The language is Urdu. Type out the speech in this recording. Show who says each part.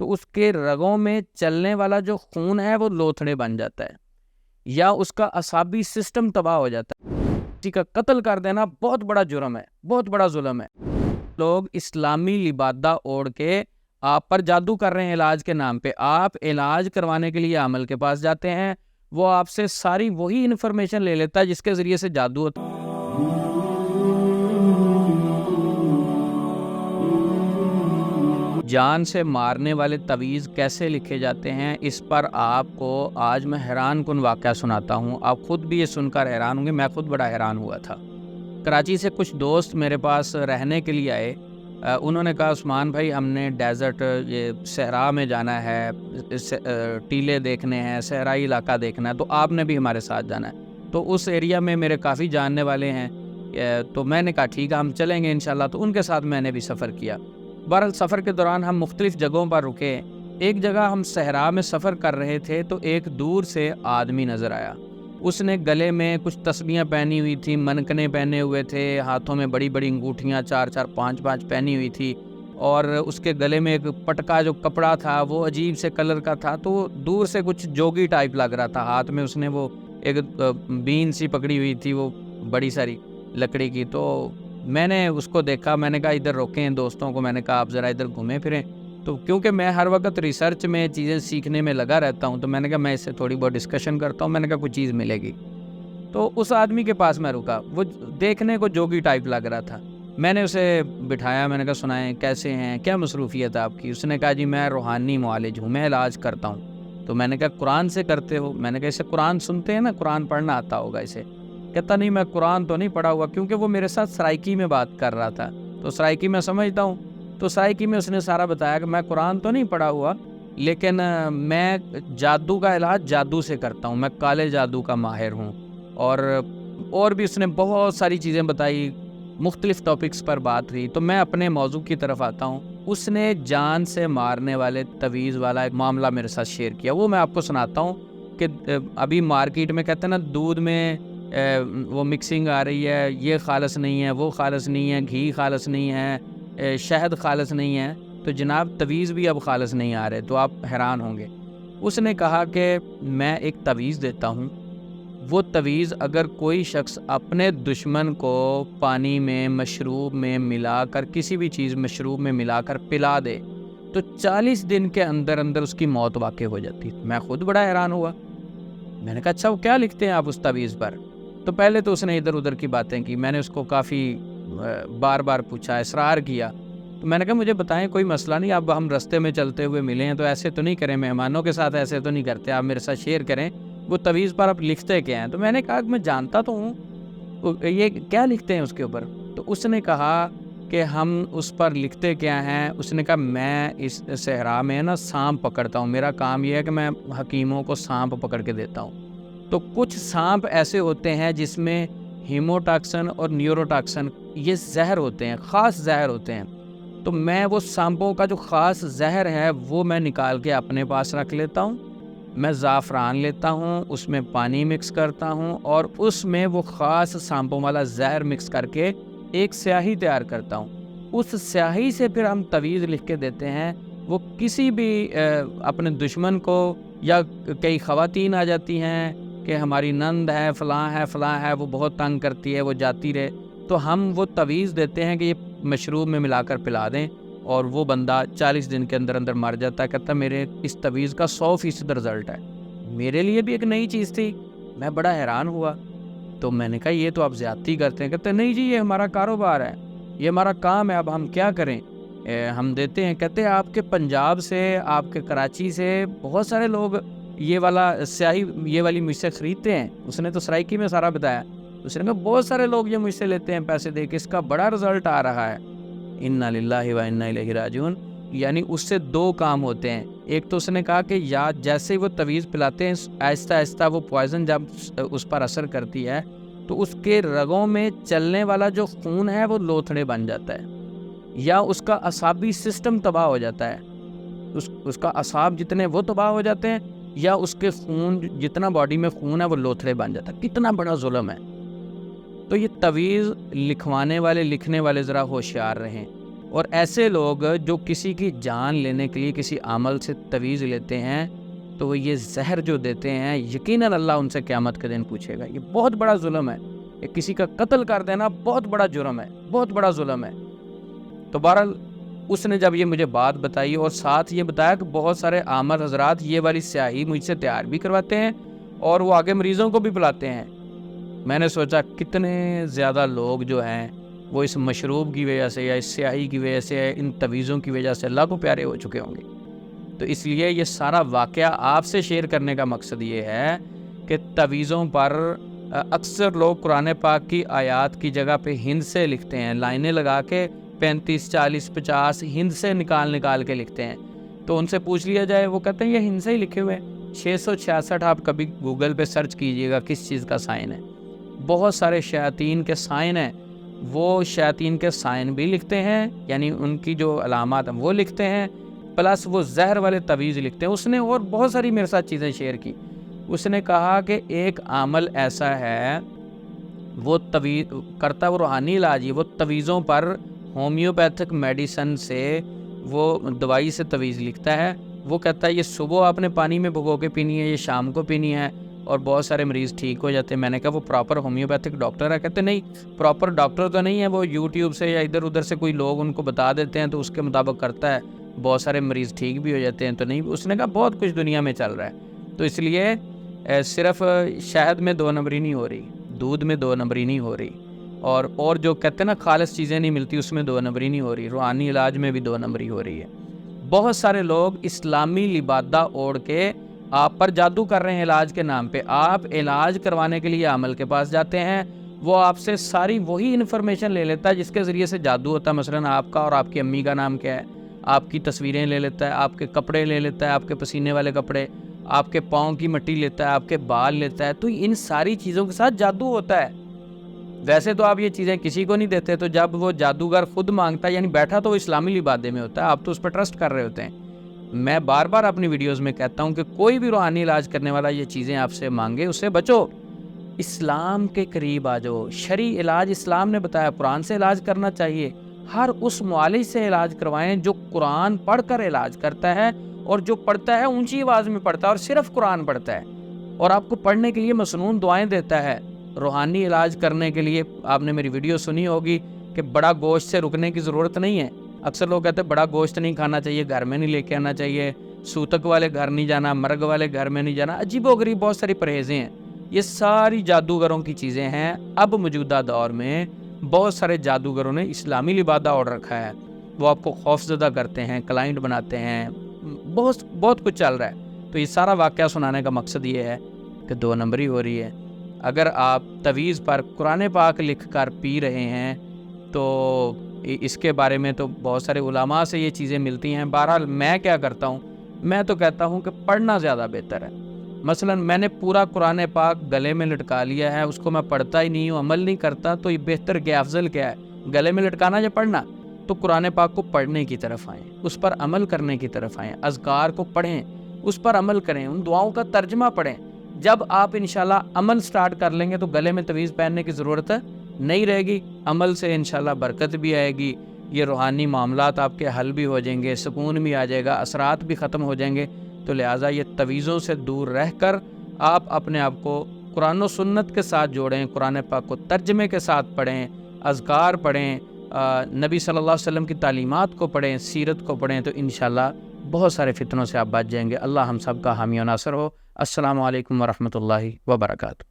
Speaker 1: تو اس کے رگوں میں چلنے والا جو خون ہے وہ لوتھڑے بن جاتا ہے، یا اس کا اعصابی سسٹم تباہ ہو جاتا ہے۔ کسی کا قتل کر دینا بہت بڑا جرم ہے، بہت بڑا ظلم ہے۔ لوگ اسلامی لبادہ اوڑھ کے آپ پر جادو کر رہے ہیں علاج کے نام پہ۔ آپ علاج کروانے کے لیے عامل کے پاس جاتے ہیں، وہ آپ سے ساری وہی انفارمیشن لے لیتا ہے جس کے ذریعے سے جادو ہوتا ہے۔ جان سے مارنے والے تعویذ کیسے لکھے جاتے ہیں، اس پر آپ کو آج میں حیران کن واقعہ سناتا ہوں۔ آپ خود بھی یہ سن کر حیران ہوں گے، میں خود بڑا حیران ہوا تھا۔ کراچی سے کچھ دوست میرے پاس رہنے کے لیے آئے۔ انہوں نے کہا عثمان بھائی ہم نے ڈیزرٹ یہ صحرا میں جانا ہے، ٹیلے دیکھنے ہیں، صحرائی علاقہ دیکھنا ہے، تو آپ نے بھی ہمارے ساتھ جانا ہے۔ تو اس ایریا میں میرے کافی جاننے والے ہیں، تو میں نے کہا ٹھیک ہے ہم چلیں گے انشاءاللہ۔ تو ان کے ساتھ میں نے بھی سفر کیا۔ بہرحال سفر کے دوران ہم مختلف جگہوں پر رکے۔ ایک جگہ ہم صحرا میں سفر کر رہے تھے تو ایک دور سے آدمی نظر آیا۔ اس نے گلے میں کچھ تسبیحاں پہنی ہوئی تھیں، منکنے پہنے ہوئے تھے، ہاتھوں میں بڑی بڑی انگوٹھیاں 4 5 پہنی ہوئی تھی، اور اس کے گلے میں ایک پٹکا جو کپڑا تھا وہ عجیب سے کلر کا تھا، تو دور سے کچھ جوگی ٹائپ لگ رہا تھا۔ ہاتھ میں اس نے وہ ایک بین سی پکڑی ہوئی تھی، وہ بڑی ساری لکڑی کی۔ تو میں نے اس کو دیکھا، میں نے کہا ادھر روکیں دوستوں کو، میں نے کہا آپ ذرا ادھر گھومیں پھریں۔ تو کیونکہ میں ہر وقت ریسرچ میں چیزیں سیکھنے میں لگا رہتا ہوں، تو میں نے کہا میں اس سے تھوڑی بہت ڈسکشن کرتا ہوں، میں نے کہا کوئی چیز ملے گی۔ تو اس آدمی کے پاس میں رکا، وہ دیکھنے کو جوگی ٹائپ لگ رہا تھا۔ میں نے اسے بٹھایا، میں نے کہا سنائیں کیسے ہیں، کیا مصروفیت ہے آپ کی؟ اس نے کہا جی میں روحانی معالج ہوں، میں علاج کرتا ہوں۔ تو میں نے کہا قرآن سے کرتے ہو؟ میں نے کہا اسے قرآن سنتے ہیں نا، قرآن پڑھنا آتا ہوگا اسے۔ کہتا نہیں میں قرآن تو نہیں پڑھا ہوا، کیونکہ وہ میرے ساتھ سرائکی میں بات کر رہا تھا، تو سرائکی میں سمجھتا ہوں۔ تو سرائکی میں اس نے سارا بتایا کہ میں قرآن تو نہیں پڑھا ہوا، لیکن میں جادو کا علاج جادو سے کرتا ہوں، میں کالے جادو کا ماہر ہوں۔ اور بھی اس نے بہت ساری چیزیں بتائی، مختلف ٹاپکس پر بات ہوئی۔ تو میں اپنے موضوع کی طرف آتا ہوں۔ اس نے جان سے مارنے والے تعویذ والا ایک معاملہ میرے ساتھ شیئر کیا، وہ میں آپ کو سناتا ہوں کہ ابھی مارکیٹ میں کہتے ہیں نا دودھ میں وہ مکسنگ آ رہی ہے، یہ خالص نہیں ہے، وہ خالص نہیں ہے، گھی خالص نہیں ہے، شہد خالص نہیں ہے، تو جناب تعویذ بھی اب خالص نہیں آ رہے، تو آپ حیران ہوں گے۔ اس نے کہا کہ میں ایک تعویذ دیتا ہوں، وہ تعویذ اگر کوئی شخص اپنے دشمن کو پانی میں، مشروب میں ملا کر، کسی بھی چیز مشروب میں ملا کر پلا دے تو 40 دن کے اندر اندر اس کی موت واقع ہو جاتی۔ میں خود بڑا حیران ہوا۔ میں نے کہا اچھا وہ کیا لکھتے ہیں آپ اس تعویذ پر؟ تو پہلے تو اس نے ادھر ادھر کی باتیں کی، میں نے اس کو کافی بار بار پوچھا، اصرار کیا۔ تو میں نے کہا مجھے بتائیں، کوئی مسئلہ نہیں، اب ہم رستے میں چلتے ہوئے ملے ہیں تو ایسے تو نہیں کریں، مہمانوں کے ساتھ ایسے تو نہیں کرتے، آپ میرے ساتھ شیئر کریں وہ تعویذ پر آپ لکھتے کیا ہیں؟ تو میں نے کہا کہ میں جانتا تو ہوں، یہ کیا لکھتے ہیں اس کے اوپر؟ تو اس نے کہا کہ ہم اس پر لکھتے کیا ہیں؟ اس نے کہا میں اس صحرا میں نا سانپ پکڑتا ہوں، میرا کام یہ ہے کہ میں حکیموں کو سانپ پکڑ کے دیتا ہوں۔ تو کچھ سانپ ایسے ہوتے ہیں جس میں ہیموٹاکسن اور نیوروٹاکسن یہ زہر ہوتے ہیں، خاص زہر ہوتے ہیں، تو میں وہ سانپوں کا جو خاص زہر ہے وہ میں نکال کے اپنے پاس رکھ لیتا ہوں۔ میں زعفران لیتا ہوں، اس میں پانی مکس کرتا ہوں، اور اس میں وہ خاص سانپوں والا زہر مکس کر کے ایک سیاہی تیار کرتا ہوں۔ اس سیاہی سے پھر ہم تعویذ لکھ کے دیتے ہیں۔ وہ کسی بھی اپنے دشمن کو، یا کئی خواتین آ جاتی ہیں کہ ہماری نند ہے، فلاں ہے، وہ بہت تنگ کرتی ہے، وہ جاتی رہے، تو ہم وہ تعویذ دیتے ہیں کہ یہ مشروب میں ملا کر پلا دیں، اور وہ بندہ 40 دن کے اندر اندر مر جاتا ہے۔ کہتا میرے اس تعویذ کا 100% رزلٹ ہے۔ میرے لیے بھی ایک نئی چیز تھی، میں بڑا حیران ہوا۔ تو میں نے کہا یہ تو آپ زیادتی کرتے ہیں۔ کہتے نہیں جی یہ ہمارا کاروبار ہے، یہ ہمارا کام ہے، اب ہم کیا کریں، ہم دیتے ہیں۔ کہتے آپ کے پنجاب سے، آپ کے کراچی سے بہت سارے لوگ یہ والا سیاہی، یہ والی مجھ سے خریدتے ہیں۔ اس نے تو سرائکی میں سارا بتایا۔ اس نے کہا بہت سارے لوگ یہ مجھ سے لیتے ہیں پیسے دے کے، اس کا بڑا رزلٹ آ رہا ہے۔ انا للہ و انا الیہ راجعون۔ یعنی اس سے 2 کام ہوتے ہیں۔ ایک تو اس نے کہا کہ یا جیسے وہ تعویذ پلاتے ہیں، آہستہ آہستہ وہ پوائزن جب اس پر اثر کرتی ہے تو اس کے رگوں میں چلنے والا جو خون ہے وہ لوتھڑے بن جاتا ہے، یا اس کا اعصابی سسٹم تباہ ہو جاتا ہے، اس کا اعصاب جتنے وہ تباہ ہو جاتے ہیں، یا اس کے خون جتنا باڈی میں خون ہے وہ لوتھڑے بن جاتا ہے۔ کتنا بڑا ظلم ہے۔ تو یہ تعویذ لکھوانے والے، لکھنے والے ذرا ہوشیار رہیں۔ اور ایسے لوگ جو کسی کی جان لینے کے لیے کسی عمل سے تویز لیتے ہیں تو وہ یہ زہر جو دیتے ہیں یقیناً اللہ ان سے قیامت کے دن پوچھے گا۔ یہ بہت بڑا ظلم ہے، یہ کسی کا قتل کر دینا بہت بڑا جرم ہے، بہت بڑا ظلم ہے۔ تو بہرحال اس نے جب یہ مجھے بات بتائی اور ساتھ یہ بتایا کہ بہت سارے عامر حضرات یہ والی سیاہی مجھ سے تیار بھی کرواتے ہیں اور وہ آگے مریضوں کو بھی پلاتے ہیں، میں نے سوچا کتنے زیادہ لوگ جو ہیں وہ اس مشروب کی وجہ سے یا اس سیاہی کی وجہ سے، ان تویزوں کی وجہ سے اللہ کو پیارے ہو چکے ہوں گے۔ تو اس لیے یہ سارا واقعہ آپ سے شیئر کرنے کا مقصد یہ ہے کہ تویزوں پر اکثر لوگ قرآن پاک کی آیات کی جگہ پہ ہند سے لکھتے ہیں، لائنیں لگا کے 35 40 50 ہند سے نکال کے لکھتے ہیں۔ تو ان سے پوچھ لیا جائے، وہ کہتے ہیں یہ ہند سے ہی لکھے ہوئے ہیں۔ 666 آپ کبھی گوگل پہ سرچ کیجئے گا کس چیز کا سائن ہے، بہت سارے شیاطین کے سائن ہیں، وہ شیاطین کے سائن بھی لکھتے ہیں، یعنی ان کی جو علامات ہیں وہ لکھتے ہیں، پلس وہ زہر والے تویز لکھتے ہیں۔ اس نے اور بہت ساری میرے ساتھ چیزیں شیئر کی۔ اس نے کہا کہ ایک عمل ایسا ہے وہ تویز کرتا ہے، وہ روحانی علاج ہے، وہ تویزوں پر ہومیوپیتھک میڈیسن سے وہ دوائی سے تویز لکھتا ہے۔ وہ کہتا ہے یہ صبح آپ نے پانی میں بھگو کے پینی ہے، یہ شام کو پینی ہے، اور بہت سارے مریض ٹھیک ہو جاتے ہیں۔ میں نے کہا وہ پراپر ہومیوپیتھک ڈاکٹر ہے؟ کہتے نہیں، پراپر ڈاکٹر تو نہیں ہے، وہ یوٹیوب سے یا ادھر ادھر سے کوئی لوگ ان کو بتا دیتے ہیں تو اس کے مطابق کرتا ہے، بہت سارے مریض ٹھیک بھی ہو جاتے ہیں۔ تو نہیں، اس نے کہا بہت کچھ دنیا میں چل رہا ہے۔ تو اس لیے صرف شہد میں 2 نمبری نہیں ہو رہی، دودھ میں 2 نمبری نہیں ہو رہی، اور جو کہتے ہیں نا خالص چیزیں نہیں ملتی اس میں 2 نمبری نہیں ہو رہی، روحانی علاج میں بھی 2 نمبری ہو رہی ہے۔ بہت سارے لوگ اسلامی لبادہ اوڑھ کے آپ پر جادو کر رہے ہیں علاج کے نام پہ۔ آپ علاج کروانے کے لیے عمل کے پاس جاتے ہیں، وہ آپ سے ساری وہی انفارمیشن لے لیتا ہے جس کے ذریعے سے جادو ہوتا ہے۔ مثلاً آپ کا اور آپ کی امی کا نام کیا ہے، آپ کی تصویریں لے لیتا ہے، آپ کے کپڑے لے لیتا ہے، آپ کے پسینے والے کپڑے، آپ کے پاؤں کی مٹی لیتا ہے، آپ کے بال لیتا ہے۔ تو ان ساری چیزوں کے ساتھ جادو ہوتا ہے۔ ویسے تو آپ یہ چیزیں کسی کو نہیں دیتے، تو جب وہ جادوگر خود مانگتا ہے، یعنی بیٹھا تو وہ اسلامی لبادے میں ہوتا ہے، آپ تو اس پہ ٹرسٹ کر رہے ہوتے ہیں۔ میں بار بار اپنی ویڈیوز میں کہتا ہوں کہ کوئی بھی روحانی علاج کرنے والا یہ چیزیں آپ سے مانگے، اس سے بچو، اسلام کے قریب آ جاؤ۔ شرعی علاج اسلام نے بتایا، قرآن سے علاج کرنا چاہیے۔ ہر اس معالج سے علاج کروائیں جو قرآن پڑھ کر علاج کرتا ہے، اور جو پڑھتا ہے اونچی آواز میں پڑھتا ہے اور صرف قرآن پڑھتا ہے، اور آپ کو پڑھنے کے لیے مسنون دعائیں دیتا ہے۔ روحانی علاج کرنے کے لیے آپ نے میری ویڈیو سنی ہوگی کہ بڑا گوشت سے رکنے کی ضرورت نہیں ہے۔ اکثر لوگ کہتے ہیں بڑا گوشت نہیں کھانا چاہیے، گھر میں نہیں لے کے آنا چاہیے، سوتک والے گھر نہیں جانا، مرگ والے گھر میں نہیں جانا، عجیب و غریب بہت ساری پرہیزیں ہیں۔ یہ ساری جادوگروں کی چیزیں ہیں۔ اب موجودہ دور میں بہت سارے جادوگروں نے اسلامی لبادہ اوڑھ رکھا ہے، وہ آپ کو خوف زدہ کرتے ہیں، کلائنٹ بناتے ہیں، بہت کچھ چل رہا ہے۔ تو یہ سارا واقعہ سنانے کا مقصد یہ ہے کہ 2 نمبری ہو رہی ہے۔ اگر آپ تویز پر قرآن پاک لکھ کر پی رہے ہیں تو اس کے بارے میں تو بہت سارے علماء سے یہ چیزیں ملتی ہیں۔ بہرحال میں کیا کرتا ہوں، میں تو کہتا ہوں کہ پڑھنا زیادہ بہتر ہے۔ مثلا میں نے پورا قرآن پاک گلے میں لٹکا لیا ہے، اس کو میں پڑھتا ہی نہیں ہوں، عمل نہیں کرتا، تو یہ بہتر کیا، افضل کیا ہے، گلے میں لٹکانا یا پڑھنا؟ تو قرآن پاک کو پڑھنے کی طرف آئیں، اس پر عمل کرنے کی طرف آئیں، اذکار کو پڑھیں، اس پر عمل کریں، ان دعاؤں کا ترجمہ پڑھیں۔ جب آپ انشاءاللہ عمل سٹارٹ کر لیں گے تو گلے میں تویز پہننے کی ضرورت نہیں رہے گی۔ عمل سے انشاءاللہ برکت بھی آئے گی، یہ روحانی معاملات آپ کے حل بھی ہو جائیں گے، سکون بھی آ جائے گا، اثرات بھی ختم ہو جائیں گے۔ تو لہٰذا یہ تویزوں سے دور رہ کر آپ اپنے آپ کو قرآن و سنت کے ساتھ جوڑیں، قرآن پاک کو ترجمے کے ساتھ پڑھیں، اذکار پڑھیں، نبی صلی اللہ علیہ وسلم کی تعلیمات کو پڑھیں، سیرت کو پڑھیں، تو انشاءاللہ بہت سارے فتنوں سے آپ بچ جائیں گے۔ اللہ ہم سب کا حامی و ناصر ہو۔ السلام علیکم ورحمۃ اللہ وبرکاتہ۔